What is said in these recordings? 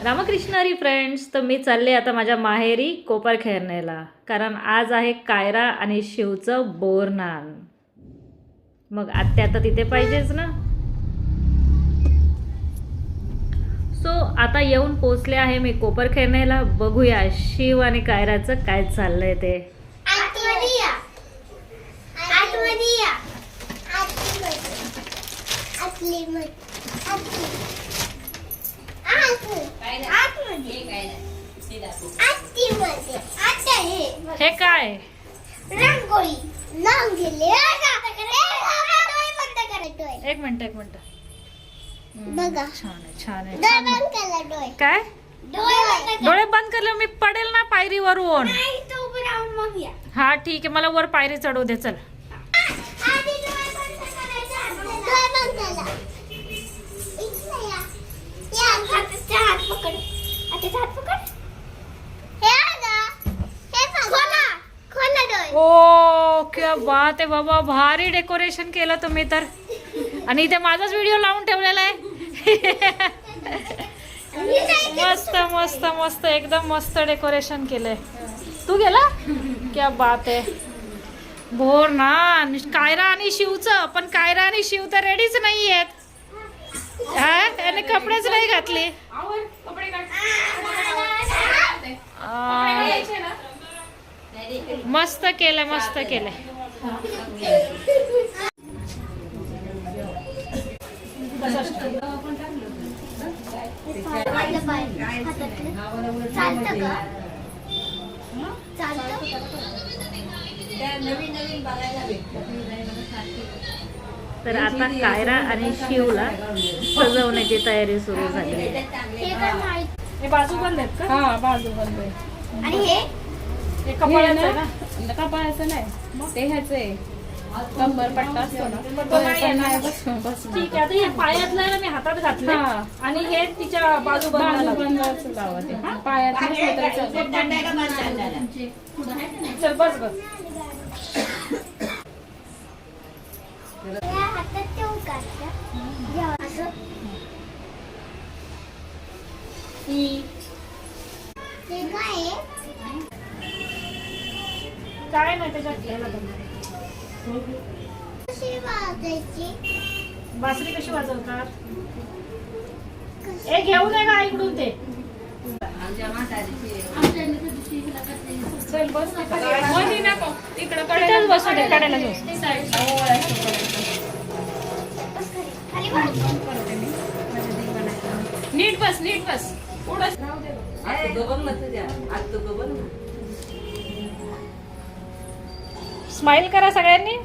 Ramakrishna Hari friends. तर मी चालले आता माझ्या माहेरी कोपर खेळण्याला, कारण आज आहे कायरा आणि शिवचं बोरनान. मग आत्या आता तिथे पाहिजेच ना. सो आता येऊन पोचले आहे मी कोपर खेळण्याला. बघूया शिव आणि कायराचं काय चाललंय ते. हे काय रांगोळी नाव गेले. एक मिनिट बघा छान आहे काय डोळे बंद करले मी पडेल ना पायरीवरून. हा ठीक आहे, मला वर पायरी चढवू दे. चल ओ क्या बात आहे बाबा, भारी डेकोरेशन केलं तुम्ही तर. आणि इथे माझाच व्हिडिओ लावून ठेवलेला आहे. मस्त मस्त मस्त एकदम मस्त डेकोरेशन केलंय. तू गेला क्या बात आहे. भोर ना कायरा आणि शिवचं, पण कायरा आणि शिव तर रेडीच नाही आहेत. त्याने कपडेच नाही घातले. मस्त केलं मस्त केलं. तर आता कायरा आणि शिवला सजवण्याची तयारी सुरू झाली. हे बाजू बंद आहेत का? हा बाजू बंद आहे. आणि हे कपाळाचं आहे ना? कपाळाचं नाही, ते ह्याचं आहे, कंबर पट्टा असतो ना, तो नाही बस. ठीक आहे, आता हे पायातलं आहे ना मी हातात घातलं आणि हे तिच्या बाजू बंद लावा ते पायात नसलं तरी चल बस बस. काय नाही त्याच्यात घ्यायला बासरी कशी वाजवतात. ए घेऊ नये का इकडून ते. चल बस तिकडं कडेलाच बसू दे, कडेला जाऊ. नीट बस नीट बस. स्माइल करा सगळ्यांनी.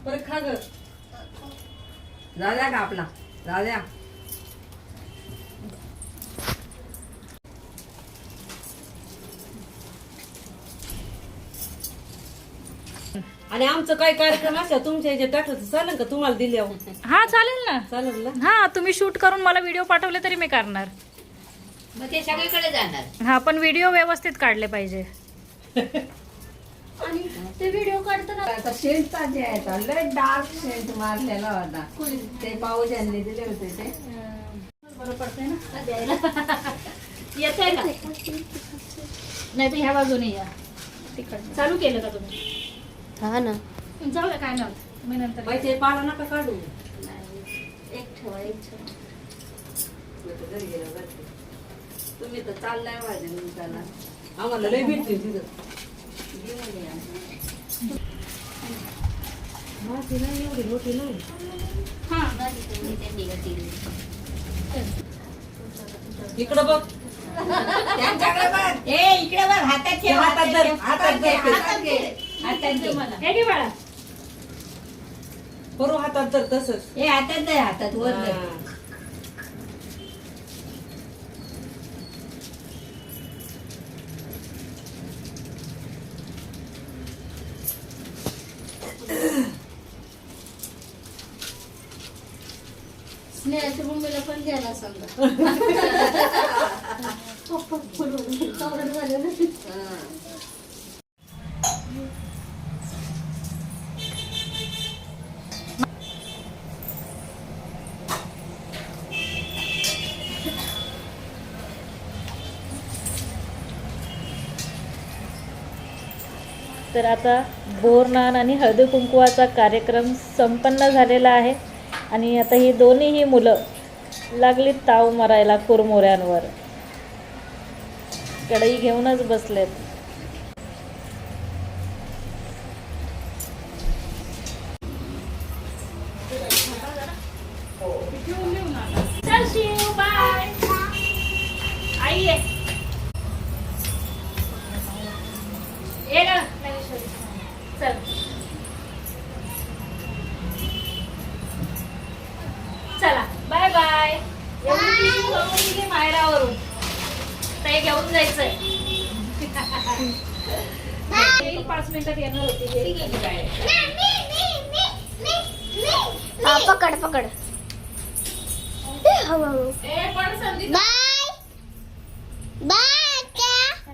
परत खा ग. झाल्या का आपला झाल्या. आणि आमचं काही कार्यक्रम असला तुमच्या ह्याच्यात टाकलं चालेल का तुम्हाला दिल्यावर? हा चालेल ना. चालेल ना. हा तुम्ही शूट करून मला व्हिडिओ पाठवले तरी मी करणार. मग ते सगळीकडे जाणार. हा पण व्हिडिओ व्यवस्थित काढले पाहिजे. आणि ते व्हिडिओ काढताना आता शेंटचा जे आहे आता लय डार्क शेंट मारलेला होता. ते पाऊजांनी दिले होते ते. बरं पडतंय ना द्यायला. येतंय ना. नाही तर ह्या बाजूने या. तिकडनं चालू केलं का तुम्ही? हा ना. जाऊ द्या काय नाही. मी नंतर पैसे पाला नका काढू. एक ठेवा एक ठेवा. घरी गेलं घरचे. तुम्ही तर चाललाय माझ्या निमित्तानं. आम्हाला लय भेटते तिथं. भाजी नाही एवढी मोठी नाही. इकडं बघ. त्यांच्याकडे बघ. ए इकडे बघ. हातात ठेव. हातात धर. हातात घे. हातात घे. हातात घे. हे घे बाळा. करू हातात धर तसंच. ए हातात दे. हातात वर दे. स्नेहाच्या मम्मीला पण द्यायला सांगा. पप्पा फुलून कवर झाले ना. तर आता बोरनान आणि हळदी कुंकवाचा कार्यक्रम संपन्न झालेला आहे आणि आता ही दोन्हीही मुलं लागली ताव मारायला कुरमुऱ्यांवर. कढई घेऊनच बसलेत. चल शिव बाय. आई ये. ये ना ज्ञानेश्वरी. चल चला बाय बाय. एवढी पिशवी करून दिली माहेरावरून. ताई घेऊन जायचंय. येईल 5 मिनिटात येणार होती. गेली बाहेर. हा पकड पकड. हळूहळू. ए पण संदीप बाय बाय क्या.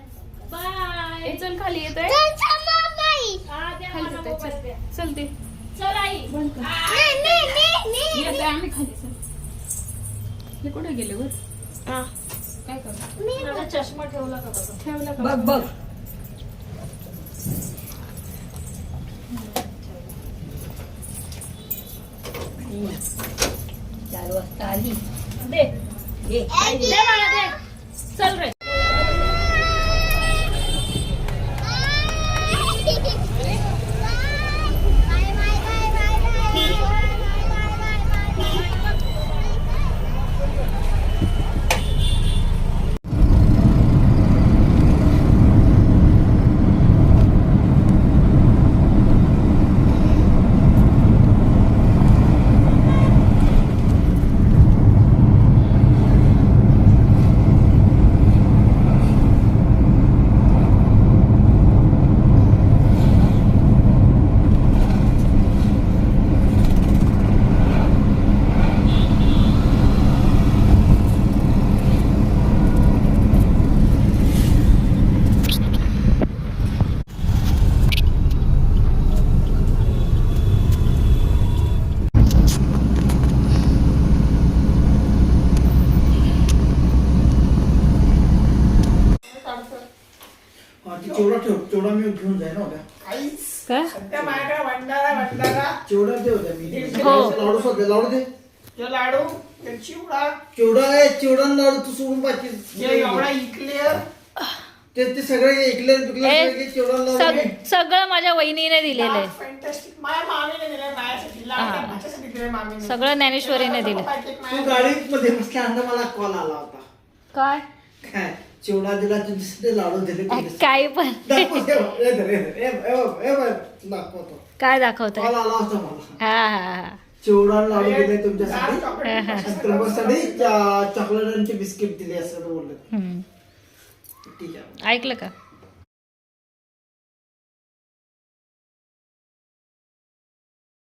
बाय. चल खाली येतोय. चल मामाई. हा द्या मला मोबाईल द्या. चल ते चल आई. येतोय आम्ही खाली. चल हे कुठे गेले वर? हा. काय करू? माझा चष्मा ठेवला का बघा. ठेवला का? बघ बघ. चार वाजता आली. दे घे. दे मला दे. चल रे. चिवडा ठेव. चिवडा मी घेऊन जाईन ना उद्या. काय त्या माझ्याकडे भंडारा चिवडा दे उद्या मी. हो. लाडू सध्या लाडू दे. तो लाडू ते चिवडा चिवडा आहे. चिवडा आणि लाडू तू सोडून जे बाकी एवढा इकलेअर ते सगळे ऐकले चिवडा आणि लाडू घे. सगळं माझ्या वहिनीने दिलेलं आहे. फॅन्टॅस्टिक माझ्या मामीने दिलं माझ्यासाठी लाडू माझ्यासाठी दिले मामीने सगळं ज्ञानेश्वरीने दिलं. तू गाडीत मध्ये बसल्यानंतर मला कॉल आला होता. काय काय चिवडा दिला तुमच्यासाठी, लाडू दिले तुमच्यासाठी. काही पण दाखव, हे बघ, हे धर, हे धर, हे बघ, दाखवतो. काय दाखवतोय कॉल आला होता मला. हा हा हा चिवडा आणि लाडू दिले तुमच्यासाठी, हा, हा. साठी चॉकलेट आणि बिस्किट दिले असं बोलले. हम्म. ठीक आहे. ऐकलं का